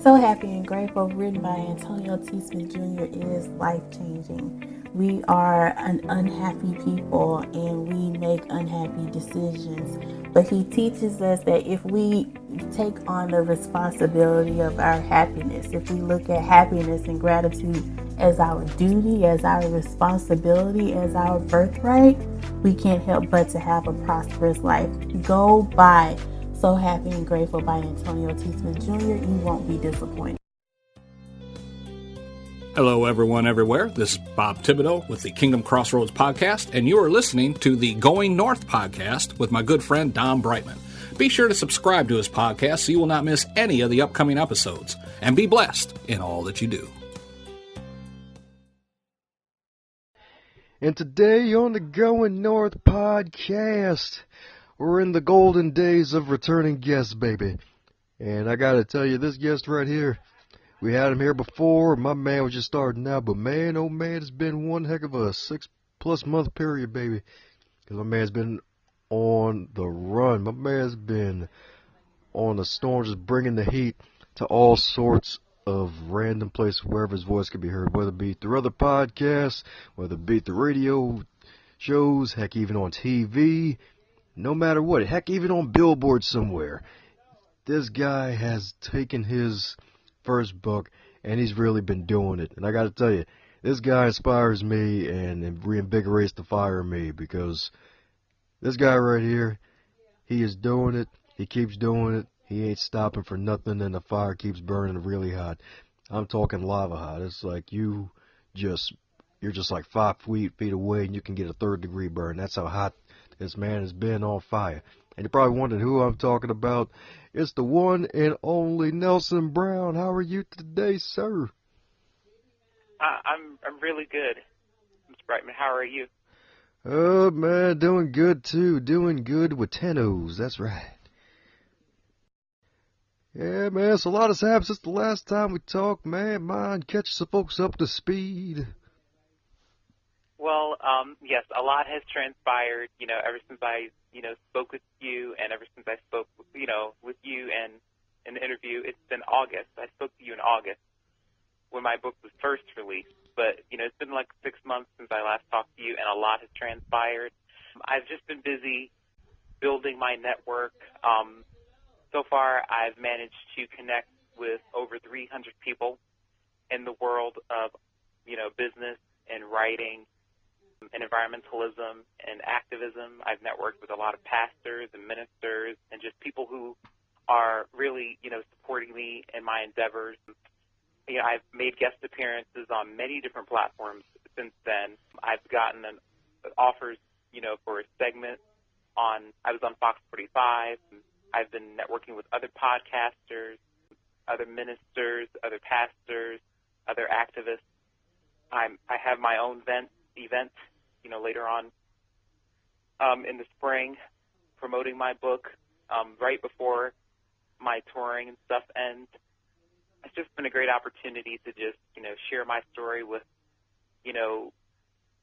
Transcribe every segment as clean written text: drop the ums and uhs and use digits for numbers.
So Happy and Grateful, written by Antonio T. Smith Jr., is life-changing. We are an unhappy people and we make unhappy decisions. But he teaches us that if we take on the responsibility of our happiness, if we look at happiness and gratitude as our duty, as our responsibility, as our birthright, we can't help but to have a prosperous life. Go buy So Happy and Grateful by Antonio T. Smith Jr. You won't be disappointed. Hello, everyone, everywhere. This is Bob Thibodeau with the Kingdom Crossroads podcast, and you are listening to the Going North podcast with my good friend Don Brightman. Be sure to subscribe to his podcast so you will not miss any of the upcoming episodes, and be blessed in all that you do. And today on the Going North podcast, we're in the golden days of returning guests, baby. And I gotta tell you, this guest right here, we had him here before. My man was just starting out, but man, oh man, it's been one heck of a 6+ month period, baby. Because my man's been on the run. My man's been on the storm, just bringing the heat to all sorts of random places wherever his voice could be heard, whether it be through other podcasts, whether it be through radio shows, heck, even on TV, no matter what, heck, even on billboards somewhere. This guy has taken his first book, and he's really been doing it. And I got to tell you, this guy inspires me and reinvigorates the fire in me, because this guy right here, he is doing it. He keeps doing it. He ain't stopping for nothing, and the fire keeps burning really hot. I'm talking lava hot. It's like you're just like 5 feet away, and you can get a 3rd-degree burn. That's how hot this man has been on fire. And you're probably wondering who I'm talking about. It's the one and only Nelson Brown. How are you today, sir? I'm really good, Mr. Brightman. How are you? Oh, man, doing good, too. Doing good with 10 O's. That's right. Yeah, man, so a lot has happened since the last time we talked, man. Mind catch some folks up to speed. Well, yes, a lot has transpired, ever since I, spoke with you, and ever since I spoke, with you and in the interview. It's been August. I spoke to you in August when my book was first released. But, it's been like 6 months since I last talked to you, and a lot has transpired. I've just been busy building my network. So far, I've managed to connect with over 300 people in the world of, business and writing and environmentalism and activism. I've networked with a lot of pastors and ministers and just people who are really, supporting me in my endeavors. I've made guest appearances on many different platforms since then. I've gotten offers, for a segment I was on Fox 45. I've been networking with other podcasters, other ministers, other pastors, other activists. I have my own event, later on in the spring, promoting my book right before my touring and stuff ends. It's just been a great opportunity to just, share my story with,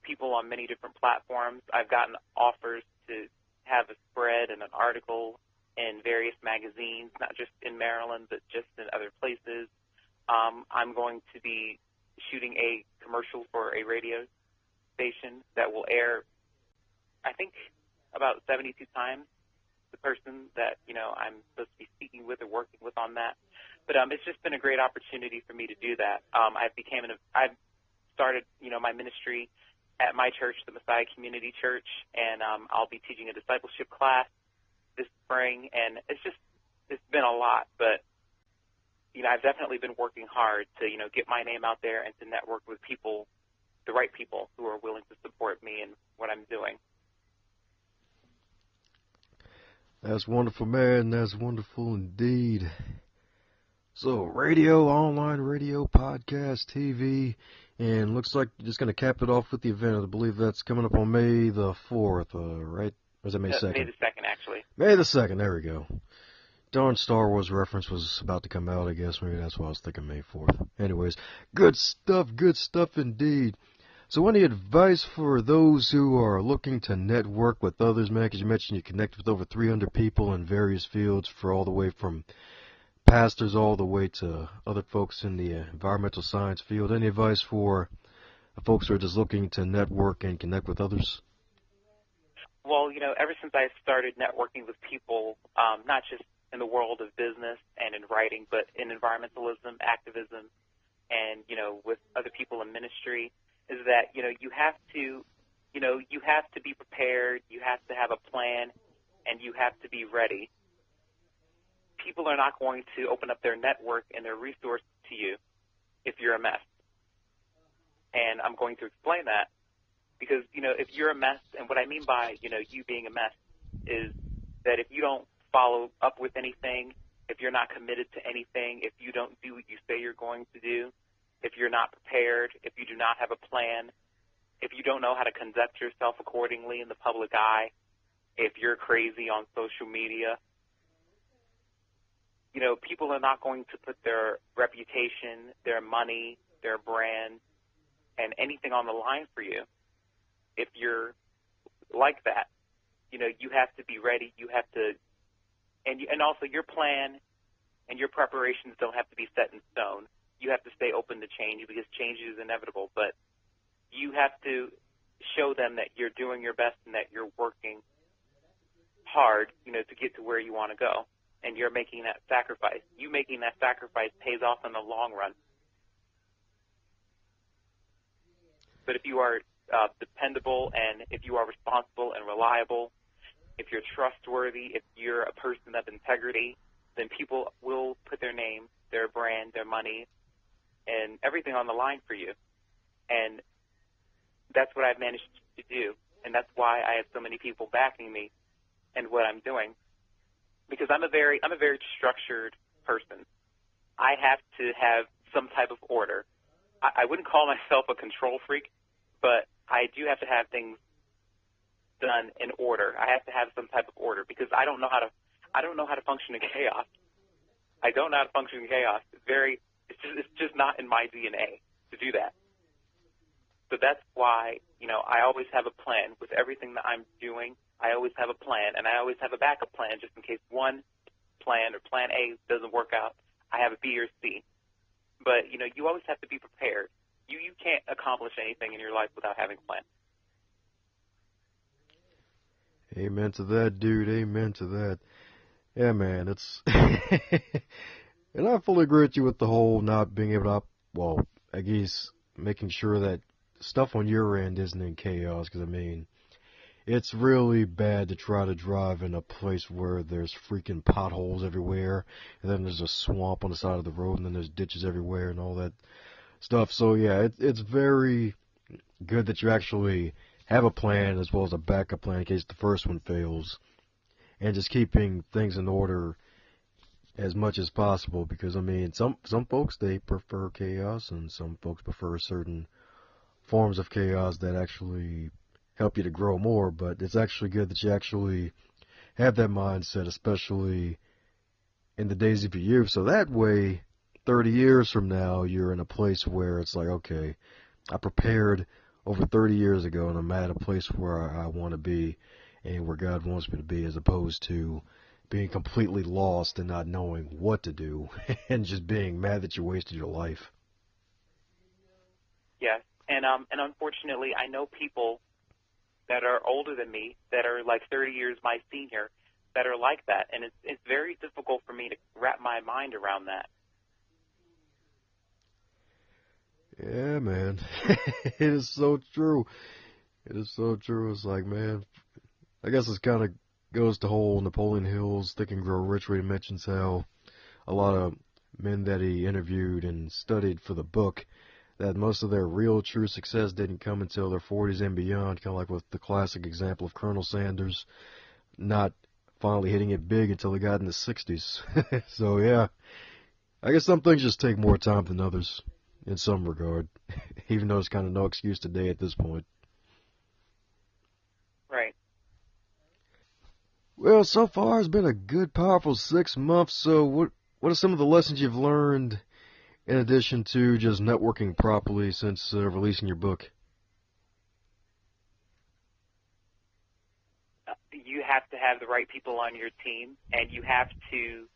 people on many different platforms. I've gotten offers to have a spread and an article in various magazines, not just in Maryland, but just in other places. I'm going to be shooting a commercial for a radio station that will air, I think, about 72 times. The person that, I'm supposed to be speaking with or working with on that. But it's just been a great opportunity for me to do that. I've started, my ministry at my church, the Messiah Community Church, and I'll be teaching a discipleship class this spring, and it's been a lot, but, I've definitely been working hard to, get my name out there and to network with people, the right people who are willing to support me in what I'm doing. That's wonderful, man. That's wonderful indeed. So, radio, online radio, podcast, TV, and looks like you're just going to cap it off with the event. I believe that's coming up on May the 4th, right? Or is it May 2nd? May the 2nd, actually. May the 2nd, there we go. Darn Star Wars reference was about to come out, I guess. Maybe that's why I was thinking May 4th. Anyways, good stuff indeed. So any advice for those who are looking to network with others, man? Because you mentioned you connect with over 300 people in various fields for all the way from pastors all the way to other folks in the environmental science field. Any advice for folks who are just looking to network and connect with others? Well, ever since I started networking with people, not just in the world of business and in writing, but in environmentalism, activism, and, with other people in ministry, is that, you have to be prepared, you have to have a plan, and you have to be ready. People are not going to open up their network and their resources to you if you're a mess. And I'm going to explain that because, if you're a mess, and what I mean by, you being a mess is that if you don't follow up with anything, if you're not committed to anything, if you don't do what you say you're going to do, if you're not prepared, if you do not have a plan, if you don't know how to conduct yourself accordingly in the public eye, if you're crazy on social media, people are not going to put their reputation, their money, their brand, and anything on the line for you. If you're like that, you have to be ready. You have to, and also your plan and your preparations don't have to be set in stone. You have to stay open to change because change is inevitable. But you have to show them that you're doing your best and that you're working hard, to get to where you want to go. And you're making that sacrifice. You making that sacrifice pays off in the long run. But if you are dependable and if you are responsible and reliable, if you're trustworthy, if you're a person of integrity, then people will put their name, their brand, their money, and everything on the line for you. And that's what I've managed to do. And that's why I have so many people backing me and what I'm doing. Because I'm a very structured person. I have to have some type of order. I wouldn't call myself a control freak, but I do have to have things done in order. I have to have some type of order because I don't know how to function in chaos. I don't know how to function in chaos. It's just not in my DNA to do that. So that's why, I always have a plan with everything that I'm doing. I always have a plan, and I always have a backup plan just in case one plan or plan A doesn't work out. I have a B or C. But, you always have to be prepared. You can't accomplish anything in your life without having a plan. Amen to that, dude. Amen to that. Yeah, man, it's... and I fully agree with you with the whole not being able to, I guess making sure that stuff on your end isn't in chaos, because, it's really bad to try to drive in a place where there's freaking potholes everywhere, and then there's a swamp on the side of the road, and then there's ditches everywhere and all that stuff. So, yeah, it's very good that you actually have a plan as well as a backup plan in case the first one fails, and just keeping things in order as much as possible, because, some folks, they prefer chaos, and some folks prefer certain forms of chaos that actually help you to grow more, but it's actually good that you actually have that mindset, especially in the days of your youth, so that way, 30 years from now, you're in a place where it's like, okay, I prepared over 30 years ago, and I'm at a place where I want to be, and where God wants me to be, as opposed to being completely lost and not knowing what to do, and just being mad that you wasted your life. Yes, and unfortunately, I know people that are older than me, that are like 30 years my senior, that are like that. And it's very difficult for me to wrap my mind around that. Yeah, man. It is so true. It is so true. It's like, man, I guess it kind of goes to whole Napoleon Hill's Think and Grow Rich, where he mentions how a lot of men that he interviewed and studied for the book, that most of their real true success didn't come until their 40s and beyond, kind of like with the classic example of Colonel Sanders not finally hitting it big until he got in the 60s. So, yeah, I guess some things just take more time than others in some regard, even though it's kind of no excuse today at this point. Right. Well, so far it's been a good, powerful 6 months, so what are some of the lessons you've learned in addition to just networking properly since releasing your book? You have to have the right people on your team, and you have to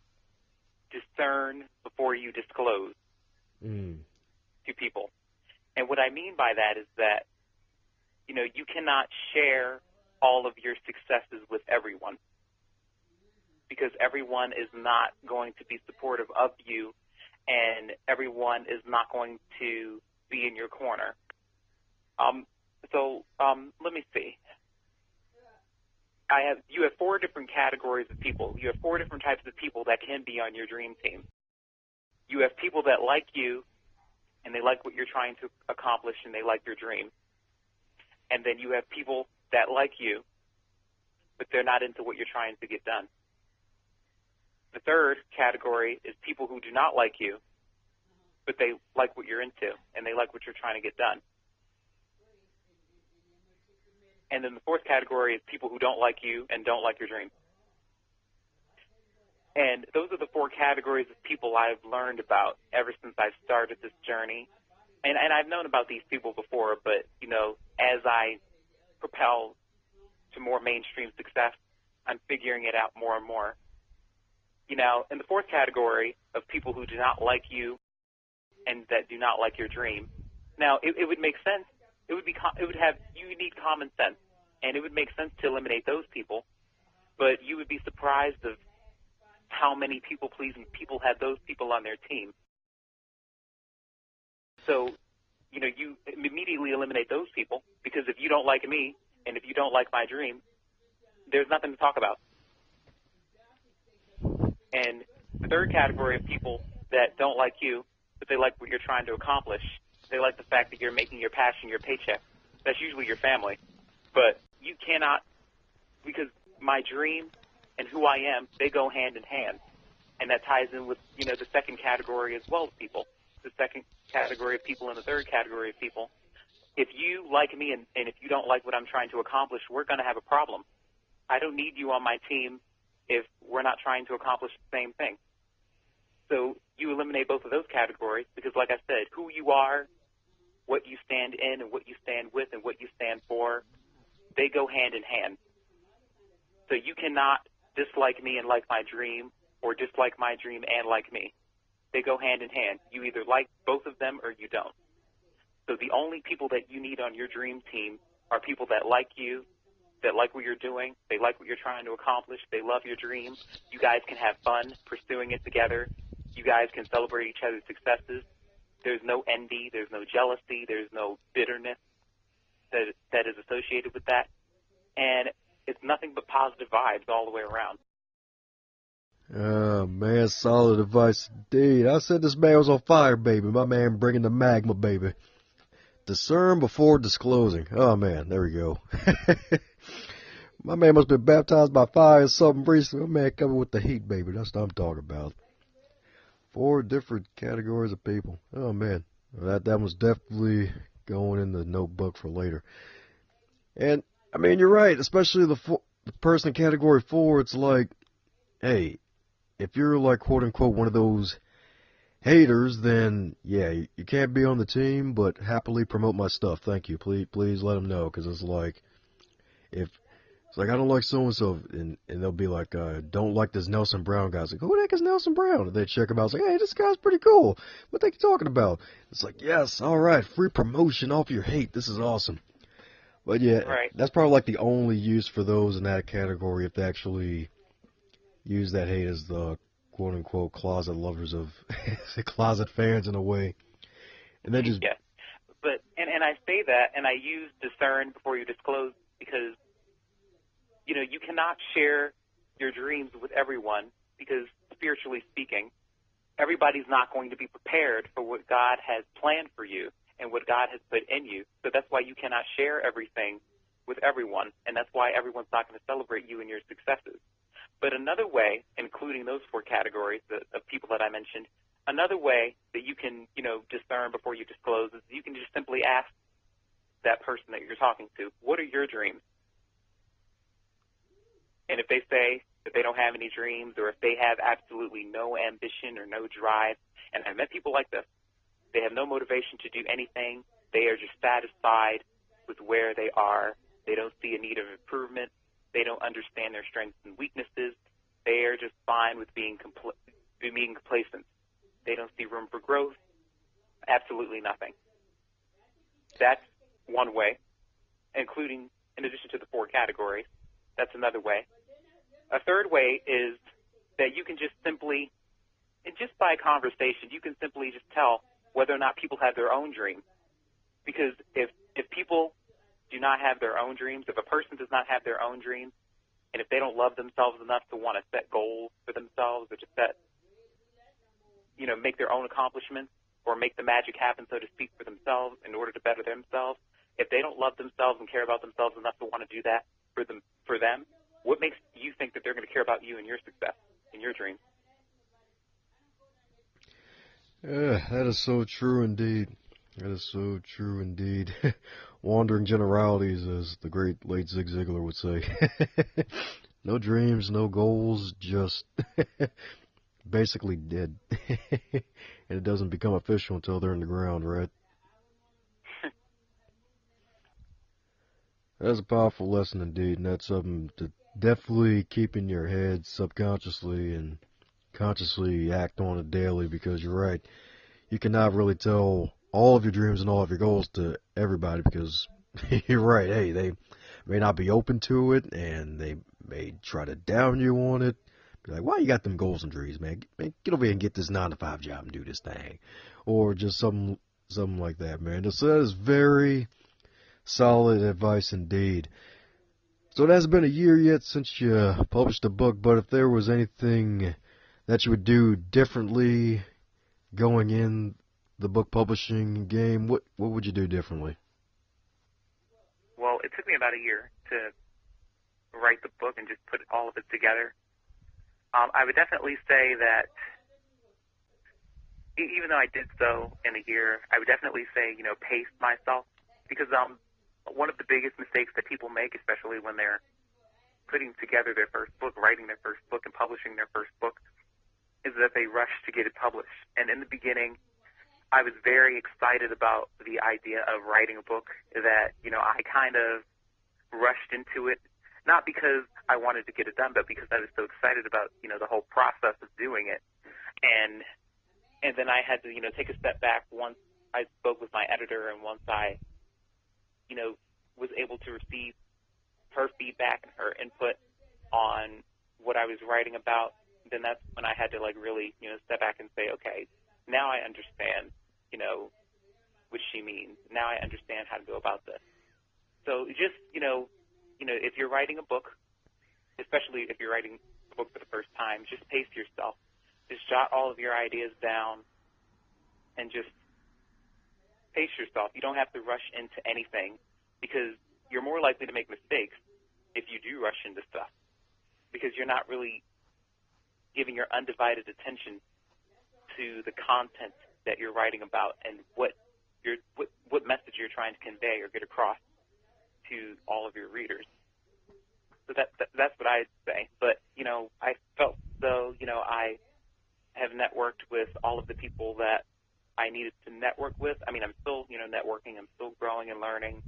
discern before you disclose to people. And what I mean by that is that, you cannot share all of your successes with everyone, because everyone is not going to be supportive of you, and everyone is not going to be in your corner. Let me see. You have 4 different categories of people. You have 4 different types of people that can be on your dream team. You have people that like you, and they like what you're trying to accomplish, and they like your dream. And then you have people that like you, but they're not into what you're trying to get done. The third category is people who do not like you, but they like what you're into, and they like what you're trying to get done. And then the fourth category is people who don't like you and don't like your dream. And those are the 4 categories of people I've learned about ever since I've started this journey. And I've known about these people before, but, as I propel to more mainstream success, I'm figuring it out more and more. In the fourth category of people who do not like you and that do not like your dream, now it would make sense. You need common sense, and it would make sense to eliminate those people, but you would be surprised of how many people-pleasing people have those people on their team. So, you immediately eliminate those people, because if you don't like me and if you don't like my dream, there's nothing to talk about. And the third category of people that don't like you, but they like what you're trying to accomplish, they like the fact that you're making your passion your paycheck. That's usually your family. But you cannot, because my dream and who I am, they go hand in hand. And that ties in with, the second category as well as people. The second category of people and the third category of people. If you like me and if you don't like what I'm trying to accomplish, we're going to have a problem. I don't need you on my team if we're not trying to accomplish the same thing. So you eliminate both of those categories because, like I said, who you are, what you stand in and what you stand with and what you stand for, they go hand in hand. So you cannot dislike me and like my dream, or dislike my dream and like me. They go hand in hand. You either like both of them or you don't. So the only people that you need on your dream team are people that like you, that like what you're doing, they like what you're trying to accomplish, they love your dream. You guys can have fun pursuing it together. You guys can celebrate each other's successes. There's no envy, there's no jealousy, there's no bitterness that is associated with that. And it's nothing but positive vibes all the way around. Oh, man, solid advice indeed. I said this man was on fire, baby. My man bringing the magma, baby. Discern before disclosing. Oh, man, there we go. My man must have been baptized by fire or something recently. My man coming with the heat, baby. That's what I'm talking about. 4 different categories of people. Oh, man. That was definitely going in the notebook for later. And, I mean, you're right. Especially the person in category 4, it's like, hey, if you're like, quote unquote, one of those haters, then yeah, you can't be on the team, but happily promote my stuff. Thank you. Please let them know, because it's like, if it's like, I don't like so-and-so, and they'll be like, don't like this Nelson Brown guy. It's like, who the heck is Nelson Brown? And they check him out. It's like, hey, this guy's pretty cool. What are you talking about? It's like, yes, all right, free promotion off your hate. This is awesome. But yeah, right. That's probably like the only use for those in that category, if they actually use that hate as the quote-unquote closet lovers of closet fans in a way. And then just... Yeah. But, and I say that, and I use discern before you disclose, because, you cannot share your dreams with everyone, because spiritually speaking, everybody's not going to be prepared for what God has planned for you and what God has put in you. So that's why you cannot share everything with everyone, and that's why everyone's not going to celebrate you and your successes. But another way, including those 4 categories of people that I mentioned, another way that you can, discern before you disclose is you can just simply ask that person that you're talking to, what are your dreams? And if they say that they don't have any dreams, or if they have absolutely no ambition or no drive, and I've met people like this, they have no motivation to do anything, they are just satisfied with where they are, they don't see a need of improvement, they don't understand their strengths and weaknesses. They are just fine with being being complacent. They don't see room for growth. Absolutely nothing. That's one way, including, in addition to the 4 categories, that's another way. A third way is that you can just simply, and just by conversation, you can simply just tell whether or not people have their own dreams. Because if people do not have their own dreams, if a person does not have their own dreams, and if they don't love themselves enough to want to set goals for themselves or to set, make their own accomplishments or make the magic happen, so to speak, for themselves in order to better themselves, if they don't love themselves and care about themselves enough to want to do that for them, what makes you think that they're going to care about you and your success and your dreams? That is so true indeed. That is so true indeed. Wandering generalities, as the great late Zig Ziglar would say. No dreams, no goals, just basically dead. And it doesn't become official until they're in the ground, right? That's a powerful lesson indeed, and that's something to definitely keep in your head subconsciously and consciously act on it daily, because you're right. You cannot really tell all of your dreams and all of your goals to everybody, because you're right. Hey, they may not be open to it, and they may try to down you on it. Be like, why you got them goals and dreams, man? Get over here and get this 9-to-5 job and do this thing. Or just something like that, man. So that is very solid advice indeed. So it hasn't been a year yet since you published a book, but if there was anything that you would do differently going in the book publishing game, what would you do differently? Well, it took me about a year to write the book and just put all of it together. I would definitely say that even though I did so in a year, I would definitely say, pace myself, because one of the biggest mistakes that people make, especially when they're putting together their first book, writing their first book, and publishing their first book, is that they rush to get it published. And in the beginning, I was very excited about the idea of writing a book that, I kind of rushed into it, not because I wanted to get it done, but because I was so excited about, the whole process of doing it. And then I had to, take a step back once I spoke with my editor and once I, was able to receive her feedback and her input on what I was writing about. Then that's when I had to really, step back and say, okay, now I understand, what she means. Now I understand how to go about this. So just, if you're writing a book, especially if you're writing a book for the first time, just pace yourself. Just jot all of your ideas down and just pace yourself. You don't have to rush into anything, because you're more likely to make mistakes if you do rush into stuff, because you're not really giving your undivided attention to the content that you're writing about and what message you're trying to convey or get across to all of your readers. So that's what I'd say. But, I felt though, I have networked with all of the people that I needed to network with. I mean, I'm still, networking. I'm still growing and learning.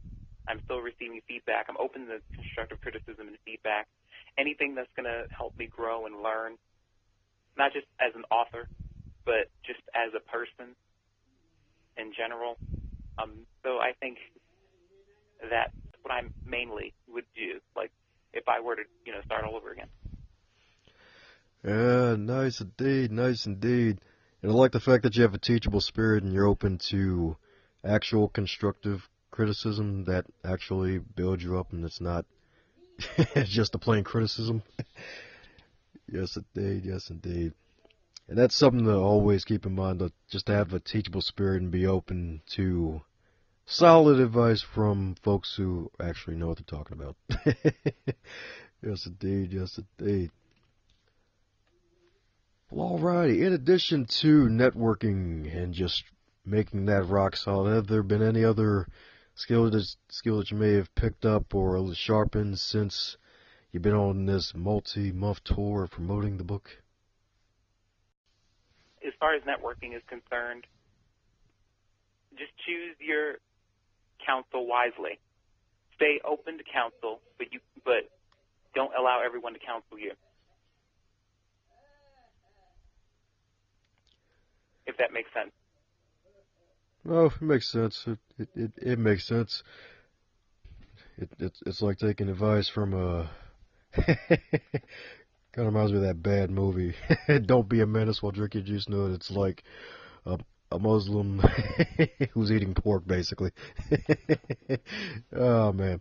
I'm still receiving feedback. I'm open to constructive criticism and feedback. Anything that's going to help me grow and learn, not just as an author, but just as a person in general. So I think that's what I mainly would do, if I were to, start all over again. Yeah, nice indeed, nice indeed. And I like the fact that you have a teachable spirit and you're open to actual constructive criticism that actually builds you up, and it's not just a plain criticism. Yes, indeed, yes, indeed. And that's something to always keep in mind, just to have a teachable spirit and be open to solid advice from folks who actually know what they're talking about. Yes, indeed, yes, indeed. Well, alrighty. In addition to networking and just making that rock solid, have there been any other skill that you may have picked up or sharpened since you've been on this multi-month tour promoting the book? As far as networking is concerned, just choose your counsel wisely. Stay open to counsel, but don't allow everyone to counsel you. if that makes sense. Oh, it makes sense. It makes sense. It's like taking advice from a kind of reminds me of that bad movie. Don't be a menace while drinking juice. No, it's like a Muslim who's eating pork, basically. Oh man.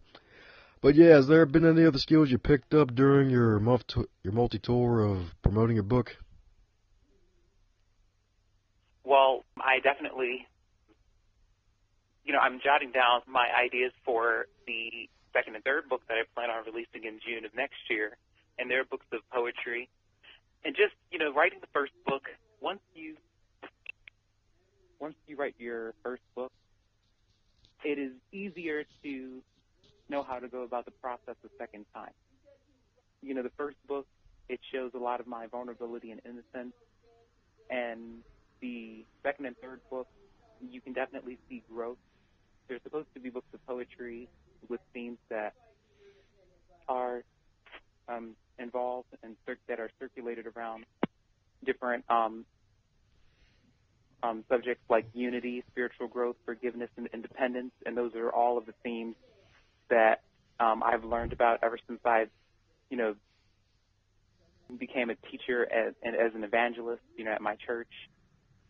But yeah, has there been any other skills you picked up during your multi-tour of promoting your book? Well, I definitely, I'm jotting down my ideas for the second and third book that I plan on releasing in June of next year, and they're books of poetry. And just, writing the first book, once you write your first book, it is easier to know how to go about the process the second time. The first book, it shows a lot of my vulnerability and innocence, and the second and third book, you can definitely see growth. They're supposed to be books of poetry with themes that are involved and that are circulated around different subjects like unity, spiritual growth, forgiveness, and independence. And those are all of the themes that I've learned about ever since I, became a teacher as an evangelist, at my church.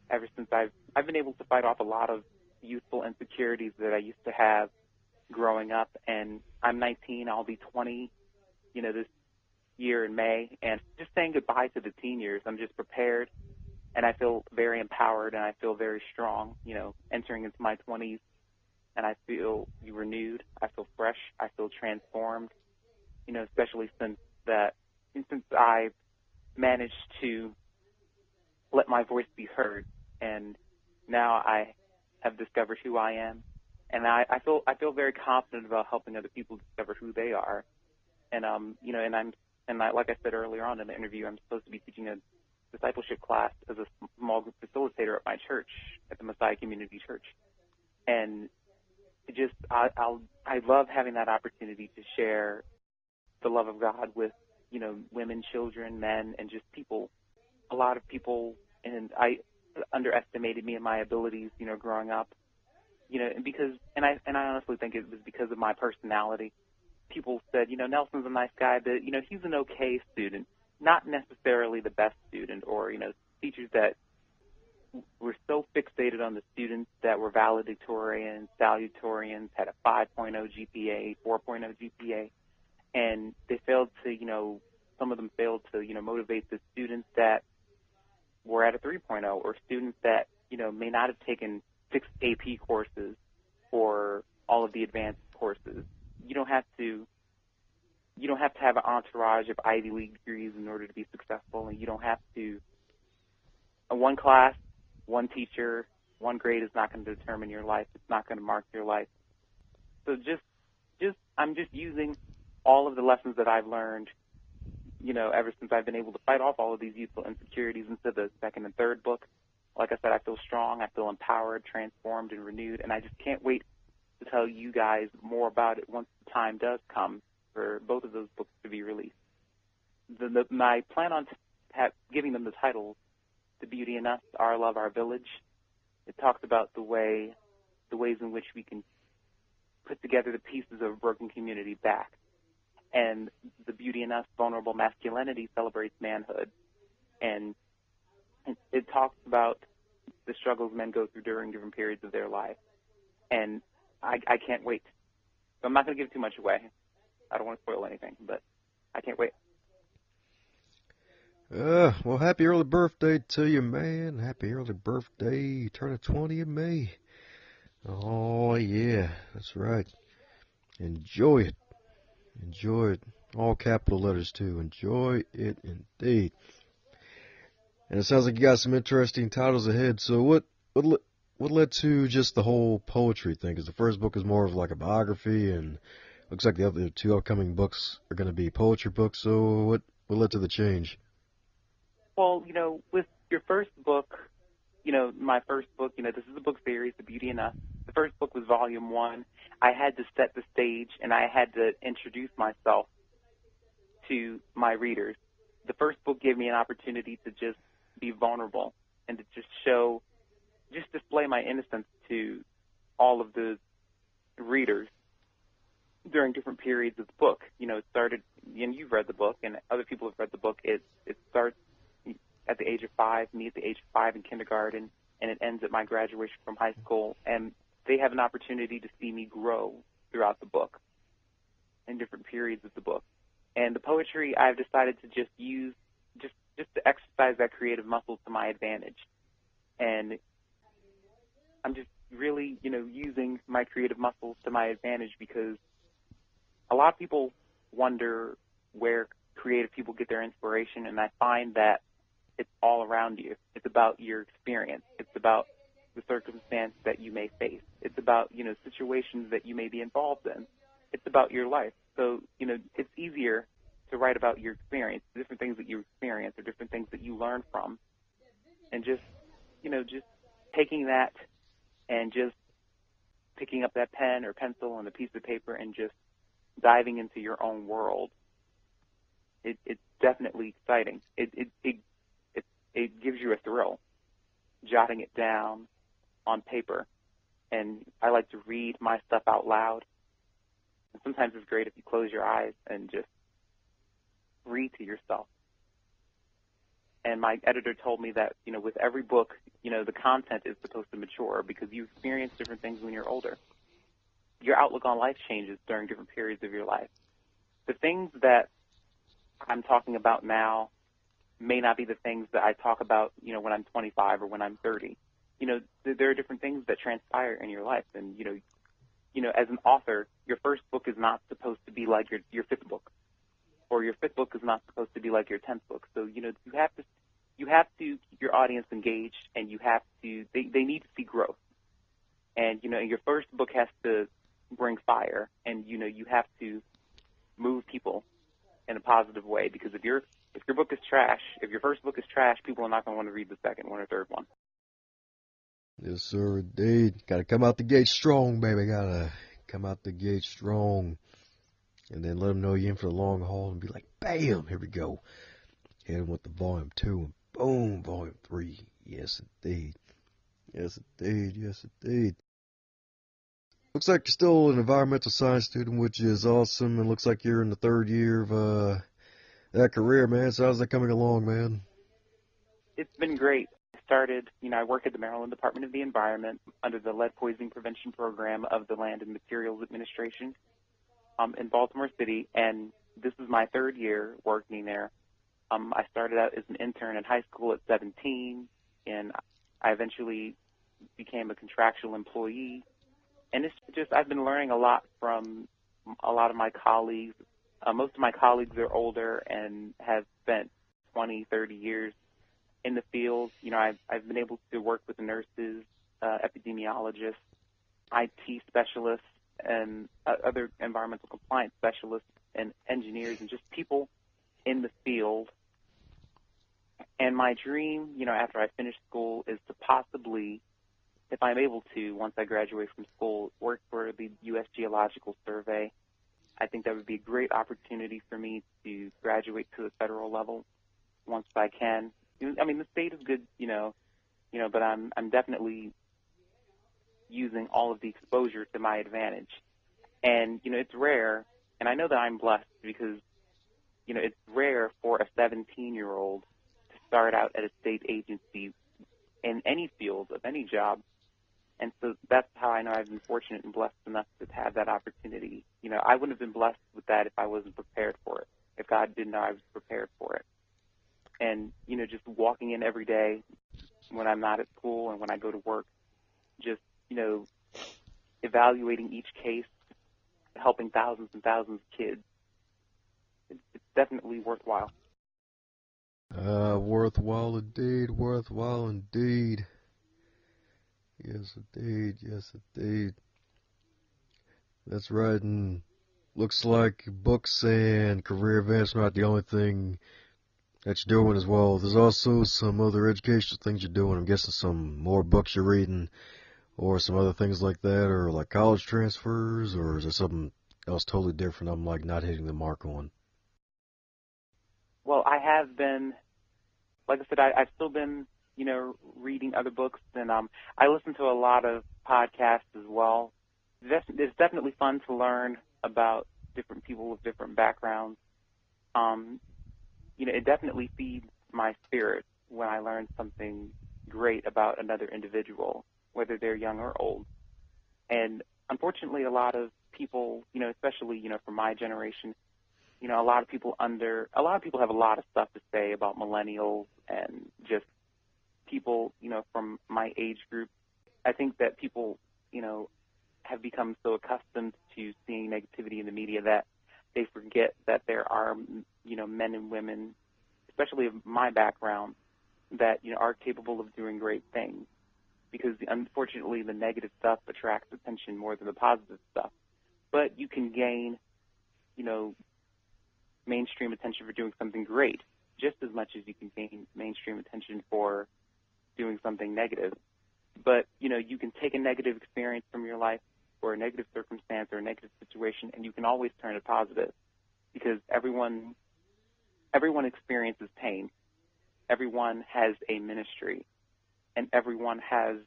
Ever since I've been able to fight off a lot of youthful insecurities that I used to have growing up. And I'm 19, I'll be 20, this year in May. And just saying goodbye to the teen years, I'm just prepared, and I feel very empowered, and I feel very strong, entering into my 20s. And I feel renewed. I feel fresh. I feel transformed, especially since I managed to let my voice be heard. And now I have discovered who I am. And I feel very confident about helping other people discover who they are. And, like I said earlier on in the interview, I'm supposed to be teaching a discipleship class as a small group facilitator at my church, at the Messiah Community Church. And I love having that opportunity to share the love of God with, women, children, men, and just people. A lot of people, and I underestimated me and my abilities, growing up, and I honestly think it was because of my personality. People said, Nelson's a nice guy, but, he's an okay student, not necessarily the best student, or, teachers that were so fixated on the students that were valedictorians, salutatorians, had a 5.0 GPA, 4.0 GPA, and they failed to, some of them failed to, motivate the students that were at a 3.0, or students that, may not have taken 6 AP courses or all of the advanced courses. You don't have to have an entourage of Ivy League degrees in order to be successful, and you don't have to. One class, one teacher, one grade is not going to determine your life. It's not going to mark your life. So I'm just using all of the lessons that I've learned, ever since I've been able to fight off all of these youthful insecurities into the second and third book. Like I said, I feel strong, I feel empowered, transformed, and renewed, and I just can't wait to tell you guys more about it once the time does come for both of those books to be released. I plan on giving them the titles, The Beauty in Us, Our Love, Our Village. It talks about the ways in which we can put together the pieces of a broken community back. And The Beauty in Us, Vulnerable Masculinity, celebrates manhood. And it talks about the struggles men go through during different periods of their life. And I can't wait. So I'm not going to give too much away. I don't want to spoil anything, but I can't wait. Well, happy early birthday to you, man. Happy early birthday. You turn 20 in May. Oh, yeah, that's right. Enjoy it. Enjoy it. All capital letters, too. Enjoy it indeed. And it sounds like you got some interesting titles ahead. So what led to just the whole poetry thing? Because the first book is more of like a biography, and looks like the other two upcoming books are going to be poetry books. So what led to the change? Well, with your first book, my first book, this is a book series, The Beauty in Us. The first book was volume 1. I had to set the stage, and I had to introduce myself to my readers. The first book gave me an opportunity to just be vulnerable and to just display my innocence to all of the readers during different periods of the book. It started, and you've read the book, and other people have read the book. It starts at the age of 5, me at the age of 5 in kindergarten, and it ends at my graduation from high school. And they have an opportunity to see me grow throughout the book in different periods of the book. And the poetry I've decided to just use just to exercise that creative muscle to my advantage. And I'm just really, using my creative muscles to my advantage, because a lot of people wonder where creative people get their inspiration, and I find that it's all around you. It's about your experience. It's about the circumstance that you may face. It's about, situations that you may be involved in. It's about your life. So, it's easier to write about your experience, different things that you experience or different things that you learn from, and just taking that and just picking up that pen or pencil and a piece of paper and just diving into your own world. It's definitely exciting. It gives you a thrill, jotting it down on paper. And I like to read my stuff out loud. And sometimes it's great if you close your eyes and just read to yourself. And my editor told me that, with every book, the content is supposed to mature, because you experience different things when you're older. Your outlook on life changes during different periods of your life. The things that I'm talking about now may not be the things that I talk about, when I'm 25 or when I'm 30. There are different things that transpire in your life. And, as an author, your first book is not supposed to be like your fifth book, or your fifth book is not supposed to be like your 10th book. So, you have to keep your audience engaged, and they need to see growth. And, your first book has to bring fire, and, you have to move people in a positive way, because if your book is trash, if your first book is trash, people are not going to want to read the second one or third one. Yes, sir, indeed. Gotta come out the gate strong, baby. Gotta come out the gate strong. And then let them know you're in for the long haul and be like, bam, here we go. Hit them with the volume 2 and boom, volume 3. Yes, indeed. Yes, indeed. Yes, indeed. Looks like you're still an environmental science student, which is awesome. And looks like you're in the 3rd year of that career, man. So how's that coming along, man? It's been great. I started, I work at the Maryland Department of the Environment under the Lead Poisoning Prevention Program of the Land and Materials Administration in Baltimore City, and this is my 3rd year working there. I started out as an intern in high school at 17, and I eventually became a contractual employee. And it's just, I've been learning a lot from a lot of my colleagues. Most of my colleagues are older and have spent 20, 30 years in the field. I've been able to work with nurses, epidemiologists, IT specialists, and other environmental compliance specialists and engineers, and just people in the field. And my dream, after I finish school, is to possibly, if I'm able to, once I graduate from school, work for the U.S. Geological Survey. I think that would be a great opportunity for me to graduate to the federal level once I can. I mean, the state is good, but I'm definitely using all of the exposure to my advantage. And, it's rare, and I know that I'm blessed because, it's rare for a 17-year-old to start out at a state agency in any field of any job. And so that's how I know I've been fortunate and blessed enough to have that opportunity. I wouldn't have been blessed with that if I wasn't prepared for it, if God didn't know I was prepared for it. And, just walking in every day when I'm not at school and when I go to work, just, evaluating each case, helping thousands and thousands of kids, it's definitely worthwhile. Worthwhile indeed, worthwhile indeed. Yes, indeed, yes, indeed. That's right, and looks like books and career advancement are not the only thing that you're doing as well. There's also some other educational things you're doing. I'm guessing some more books you're reading, or some other things like that, or like college transfers, or is there something else totally different I'm like not hitting the mark on? Well, I have been, like I said, I've still been reading other books, and I listen to a lot of podcasts as well. It's definitely fun to learn about different people with different backgrounds. It definitely feeds my spirit when I learn something great about another individual, whether they're young or old. And unfortunately, a lot of people, especially, from my generation, a lot of people have a lot of stuff to say about millennials and just people, from my age group. I think that people, have become so accustomed to seeing negativity in the media that they forget that there are, men and women, especially of my background, that, are capable of doing great things. Because, unfortunately, the negative stuff attracts attention more than the positive stuff. But you can gain, mainstream attention for doing something great, just as much as you can gain mainstream attention for doing something negative. But, you can take a negative experience from your life or a negative circumstance or a negative situation, and you can always turn it positive, because everyone experiences pain. Everyone has a ministry, and everyone has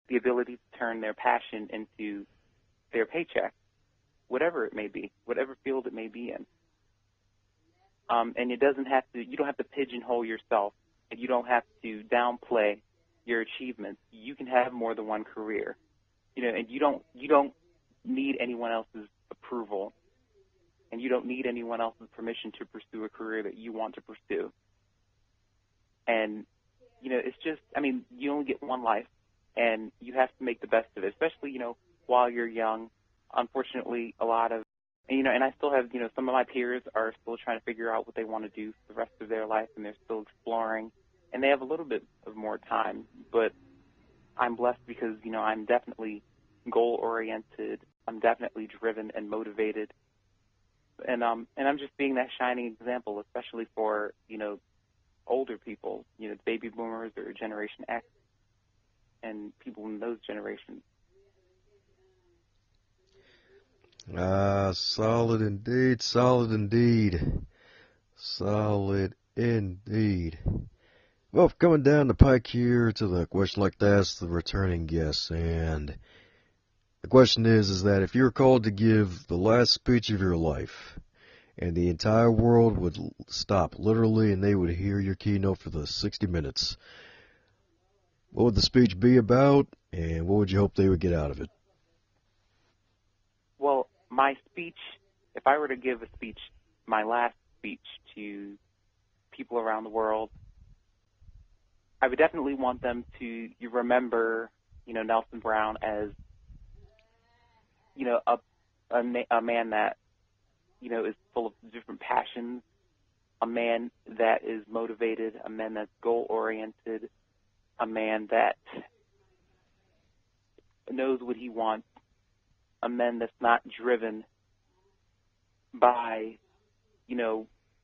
the ability to turn their passion into their paycheck, whatever it may be, whatever field it may be in. And you don't have to pigeonhole yourself, and you don't have to downplay your achievements. You can have more than one career, and you don't need anyone else's approval, and you don't need anyone else's permission to pursue a career that you want to pursue. And, it's just, you only get one life, and you have to make the best of it, especially, while you're young. Unfortunately, a lot of, and I still have, some of my peers are still trying to figure out what they want to do for the rest of their life, and they're still exploring, and they have a little bit of more time. But I'm blessed because, I'm definitely goal-oriented. I'm definitely driven and motivated. And I'm just being that shining example, especially for, older people, baby boomers or Generation X and people in those generations. Solid indeed, solid indeed. Solid indeed. Well, coming down the pike here to the question like that's the returning guests, and the question is that if you're called to give the last speech of your life, and the entire world would stop, literally, and they would hear your keynote for the 60 minutes, what would the speech be about, and what would you hope they would get out of it? Well, my speech, if I were to give a speech, my last speech to people around the world, I would definitely want them to remember, Nelson Brown as, a man that, is full of different passions, a man that is motivated, a man that's goal-oriented, a man that knows what he wants, a man that's not driven by,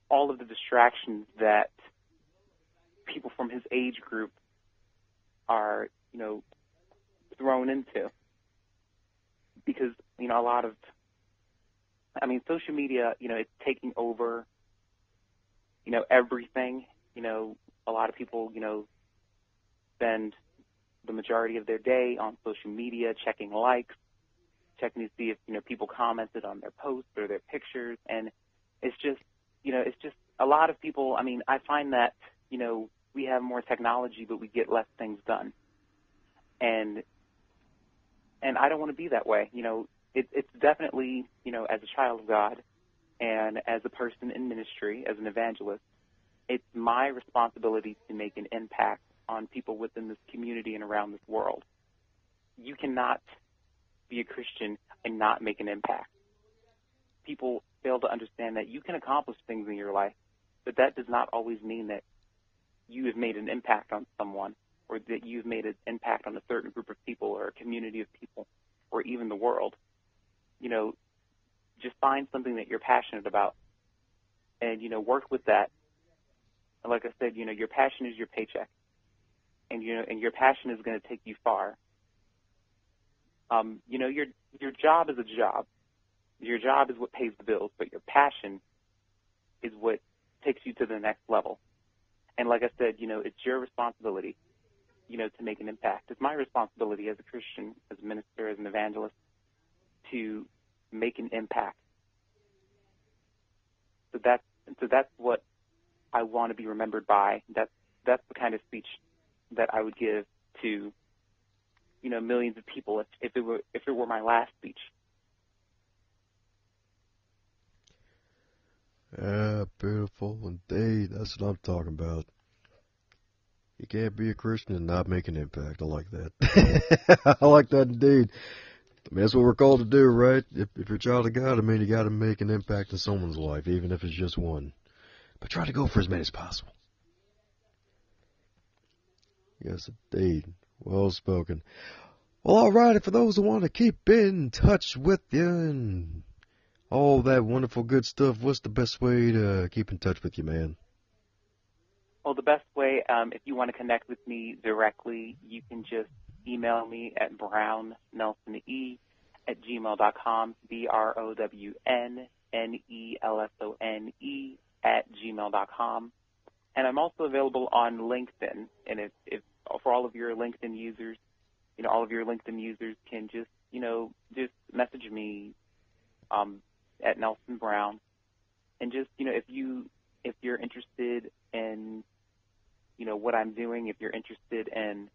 all of the distractions that people from his age group are, thrown into. Because, a lot of, social media, it's taking over, everything. A lot of people, spend the majority of their day on social media checking likes, checking to see if, people commented on their posts or their pictures. And it's just, a lot of people, I find that, we have more technology, but we get less things done. And I don't want to be that way. It's definitely, as a child of God and as a person in ministry, as an evangelist, it's my responsibility to make an impact on people within this community and around this world. You cannot be a Christian and not make an impact. People fail to understand that you can accomplish things in your life, but that does not always mean that you have made an impact on someone, or that you've made an impact on a certain group of people or a community of people or even the world. Just find something that you're passionate about and, work with that. And like I said, your passion is your paycheck, and, and your passion is going to take you far. Your job is a job. Your job is what pays the bills, but your passion is what takes you to the next level. And like I said, it's your responsibility, to make an impact. It's my responsibility as a Christian, as a minister, as an evangelist, to make an impact. So that's what I want to be remembered by. That's the kind of speech that I would give to, millions of people if it were my last speech. Beautiful indeed. That's what I'm talking about. You can't be a Christian and not make an impact. I like that. I like that indeed. I mean, that's what we're called to do, right? If you're a child of God, you got to make an impact in someone's life, even if it's just one. But try to go for as many as possible. Yes, indeed. Well spoken. Well, all right. And for those who want to keep in touch with you and all that wonderful good stuff, what's the best way to keep in touch with you, man? Well, the best way, if you want to connect with me directly, you can just email me at brownelsone@gmail.com, brownNelsone@gmail.com. And I'm also available on LinkedIn. And if for all of your LinkedIn users, all of your LinkedIn users can just message me at Nelson Brown. And just, if you're interested in what I'm doing, if you're interested in,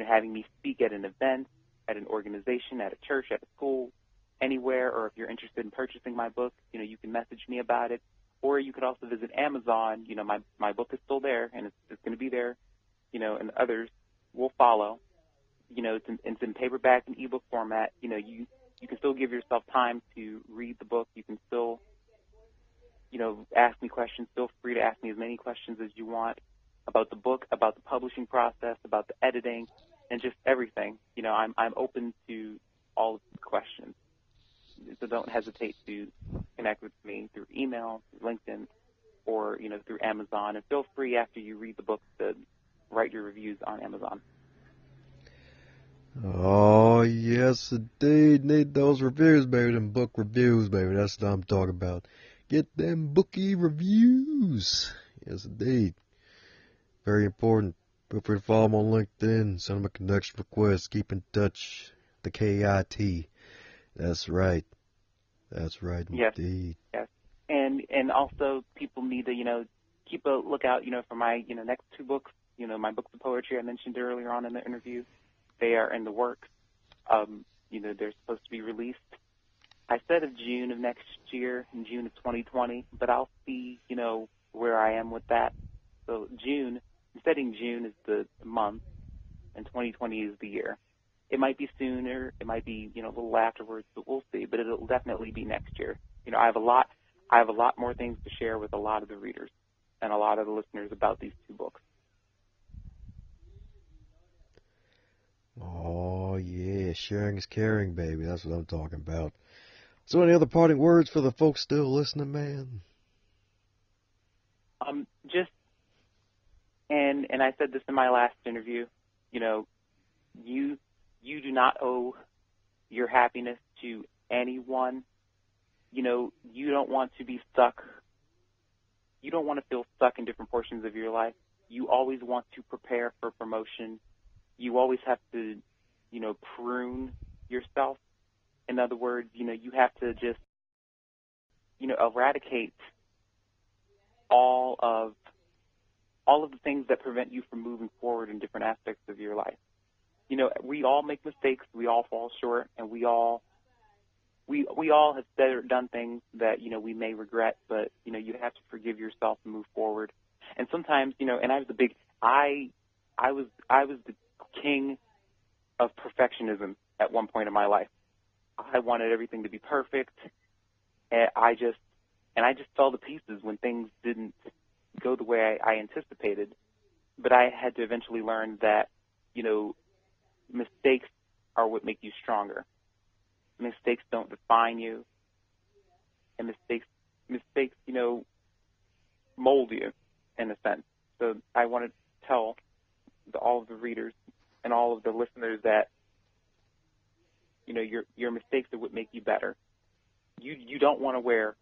having me speak at an event, at an organization, at a church, at a school, anywhere, or if you're interested in purchasing my book, you can message me about it. Or you could also visit Amazon. My book is still there, and it's going to be there, and others will follow. It's in paperback and ebook format. You can still give yourself time to read the book. You can still, ask me questions. Feel free to ask me as many questions as you want about the book, about the publishing process, about the editing, and just everything. I'm open to all of the questions. So don't hesitate to connect with me through email, through LinkedIn, or, through Amazon. And feel free after you read the book to write your reviews on Amazon. Oh, yes, indeed. Need those reviews, baby. Them book reviews, baby. That's what I'm talking about. Get them bookie reviews. Yes, indeed. Very important. Feel free to follow them on LinkedIn. Send them a connection request. Keep in touch. The KIT. That's right. That's right, indeed. Yes. And also people need to, keep a lookout, for my, next two books. My books of poetry I mentioned earlier on in the interview. They are in the works. They're supposed to be released. I said of June of next year, in June of 2020, but I'll see, where I am with that. So June, I'm setting June as the month, and 2020 is the year. It might be sooner, it might be, a little afterwards, but we'll see. But it'll definitely be next year. I have a lot more things to share with a lot of the readers and a lot of the listeners about these two books. Oh, yeah, sharing is caring, baby. That's what I'm talking about. So any other parting words for the folks still listening, man? And I said this in my last interview, you do not owe your happiness to anyone. You don't want to be stuck. You don't want to feel stuck in different portions of your life. You always want to prepare for promotion. You always have to, prune yourself. In other words, you have to just, eradicate all of the things that prevent you from moving forward in different aspects of your life. We all make mistakes. We all fall short, and we all have said or done things that, we may regret, but, you have to forgive yourself and move forward. And sometimes, and I was the king of perfectionism at one point in my life. I wanted everything to be perfect, and I just fell to pieces when things didn't go the way I anticipated. But I had to eventually learn that, mistakes are what make you stronger. Mistakes don't define you, and mistakes, mold you in a sense. So I want to tell all of the readers and all of the listeners that, your mistakes are what make you better. You don't want to wear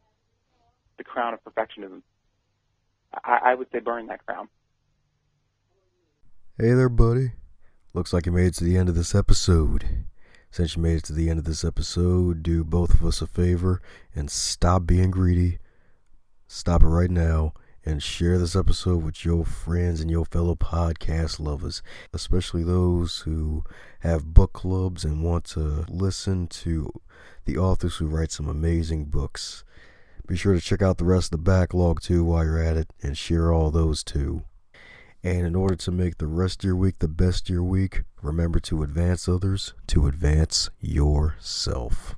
the crown of perfectionism. I would say burn that crown. Hey there, buddy. Looks like you made it to the end of this episode. Since you made it to the end of this episode, do both of us a favor and stop being greedy. Stop it right now and share this episode with your friends and your fellow podcast lovers, especially those who have book clubs and want to listen to the authors who write some amazing books. Be sure to check out the rest of the backlog too while you're at it and share all those too. And in order to make the rest of your week the best of your week, remember to advance others, to advance yourself.